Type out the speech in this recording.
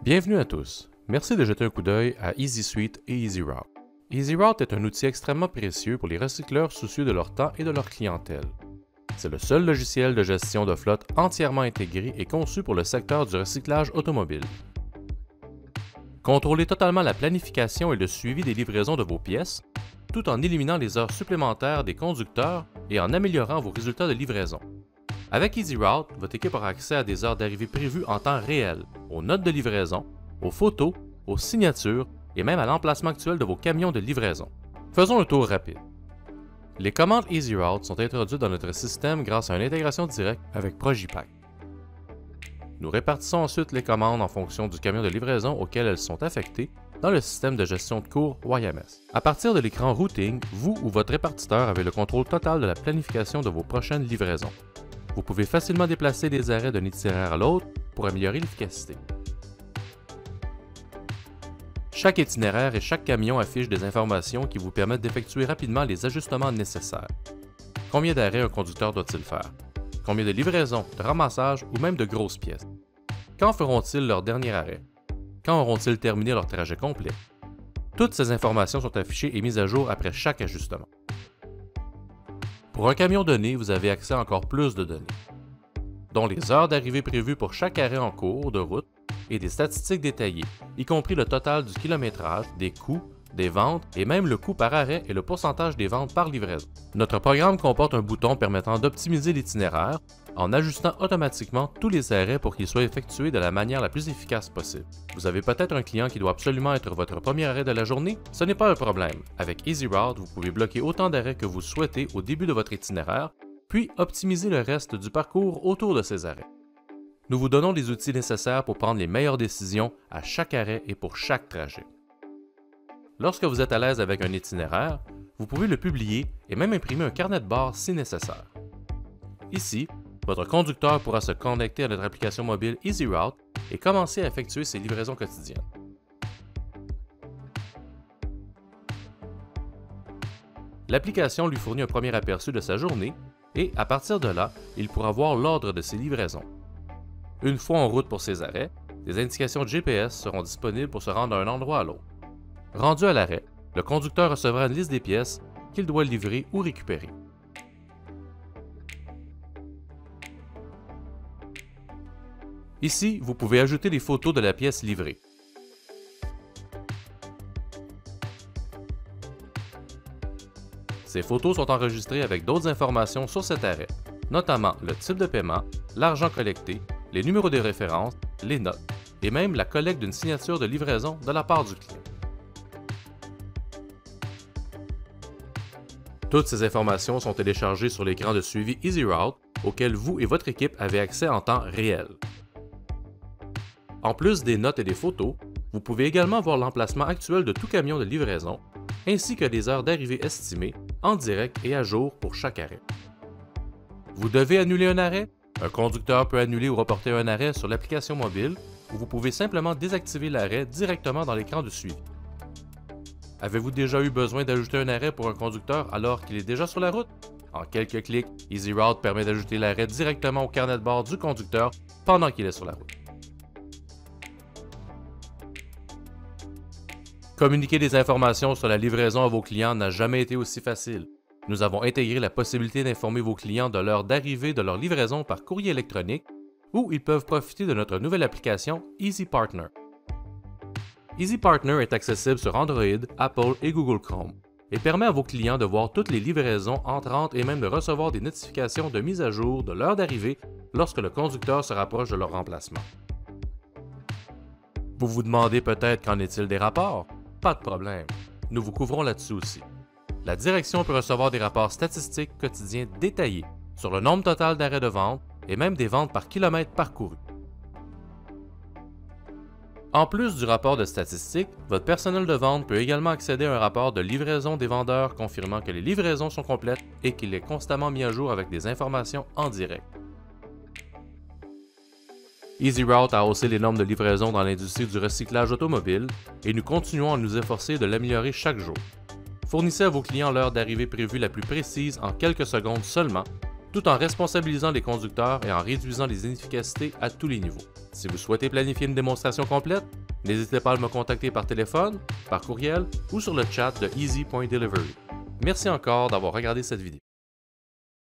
Bienvenue à tous. Merci de jeter un coup d'œil à EasySuite et EasyRoute. EasyRoute est un outil extrêmement précieux pour les recycleurs soucieux de leur temps et de leur clientèle. C'est le seul logiciel de gestion de flotte entièrement intégré et conçu pour le secteur du recyclage automobile. Contrôlez totalement la planification et le suivi des livraisons de vos pièces, tout en éliminant les heures supplémentaires des conducteurs et en améliorant vos résultats de livraison. Avec EasyRoute, votre équipe aura accès à des heures d'arrivée prévues en temps réel, aux notes de livraison, aux photos, aux signatures et même à l'emplacement actuel de vos camions de livraison. Faisons un tour rapide. Les commandes EasyRoute sont introduites dans notre système grâce à une intégration directe avec Progipack. Nous répartissons ensuite les commandes en fonction du camion de livraison auquel elles sont affectées dans le système de gestion de cours YMS. À partir de l'écran Routing, vous ou votre répartiteur avez le contrôle total de la planification de vos prochaines livraisons. Vous pouvez facilement déplacer les arrêts d'un itinéraire à l'autre pour améliorer l'efficacité. Chaque itinéraire et chaque camion affiche des informations qui vous permettent d'effectuer rapidement les ajustements nécessaires. Combien d'arrêts un conducteur doit-il faire? Combien de livraisons, de ramassage ou même de grosses pièces? Quand feront-ils leur dernier arrêt? Quand auront-ils terminé leur trajet complet? Toutes ces informations sont affichées et mises à jour après chaque ajustement. Pour un camion donné, vous avez accès à encore plus de données, dont les heures d'arrivée prévues pour chaque arrêt en cours de route et des statistiques détaillées, y compris le total du kilométrage, des coûts, des ventes et même le coût par arrêt et le pourcentage des ventes par livraison. Notre programme comporte un bouton permettant d'optimiser l'itinéraire en ajustant automatiquement tous les arrêts pour qu'ils soient effectués de la manière la plus efficace possible. Vous avez peut-être un client qui doit absolument être votre premier arrêt de la journée? Ce n'est pas un problème. Avec EasyRoute, vous pouvez bloquer autant d'arrêts que vous souhaitez au début de votre itinéraire, puis optimiser le reste du parcours autour de ces arrêts. Nous vous donnons les outils nécessaires pour prendre les meilleures décisions à chaque arrêt et pour chaque trajet. Lorsque vous êtes à l'aise avec un itinéraire, vous pouvez le publier et même imprimer un carnet de bord si nécessaire. Ici, votre conducteur pourra se connecter à notre application mobile EasyRoute et commencer à effectuer ses livraisons quotidiennes. L'application lui fournit un premier aperçu de sa journée et, à partir de là, il pourra voir l'ordre de ses livraisons. Une fois en route pour ses arrêts, des indications de GPS seront disponibles pour se rendre d'un endroit à l'autre. Rendu à l'arrêt, le conducteur recevra une liste des pièces qu'il doit livrer ou récupérer. Ici, vous pouvez ajouter des photos de la pièce livrée. Ces photos sont enregistrées avec d'autres informations sur cet arrêt, notamment le type de paiement, l'argent collecté, les numéros de référence, les notes et même la collecte d'une signature de livraison de la part du client. Toutes ces informations sont téléchargées sur l'écran de suivi EasyRoute auquel vous et votre équipe avez accès en temps réel. En plus des notes et des photos, vous pouvez également voir l'emplacement actuel de tout camion de livraison, ainsi que les heures d'arrivée estimées, en direct et à jour pour chaque arrêt. Vous devez annuler un arrêt? Un conducteur peut annuler ou reporter un arrêt sur l'application mobile, ou vous pouvez simplement désactiver l'arrêt directement dans l'écran de suivi. Avez-vous déjà eu besoin d'ajouter un arrêt pour un conducteur alors qu'il est déjà sur la route? En quelques clics, EasyRoute permet d'ajouter l'arrêt directement au carnet de bord du conducteur pendant qu'il est sur la route. Communiquer des informations sur la livraison à vos clients n'a jamais été aussi facile. Nous avons intégré la possibilité d'informer vos clients de l'heure d'arrivée de leur livraison par courrier électronique ou ils peuvent profiter de notre nouvelle application EasyPartner. EasyPartner est accessible sur Android, Apple et Google Chrome et permet à vos clients de voir toutes les livraisons entrantes et même de recevoir des notifications de mise à jour de l'heure d'arrivée lorsque le conducteur se rapproche de leur remplacement. Vous vous demandez peut-être qu'en est-il des rapports? Pas de problème, nous vous couvrons là-dessus aussi. La direction peut recevoir des rapports statistiques quotidiens détaillés sur le nombre total d'arrêts de vente et même des ventes par kilomètre parcouru. En plus du rapport de statistiques, votre personnel de vente peut également accéder à un rapport de livraison des vendeurs confirmant que les livraisons sont complètes et qu'il est constamment mis à jour avec des informations en direct. EasyRoute a haussé les normes de livraison dans l'industrie du recyclage automobile et nous continuons à nous efforcer de l'améliorer chaque jour. Fournissez à vos clients l'heure d'arrivée prévue la plus précise en quelques secondes seulement tout en responsabilisant les conducteurs et en réduisant les inefficacités à tous les niveaux. Si vous souhaitez planifier une démonstration complète, n'hésitez pas à me contacter par téléphone, par courriel ou sur le chat de Easy Point Delivery. Merci encore d'avoir regardé cette vidéo.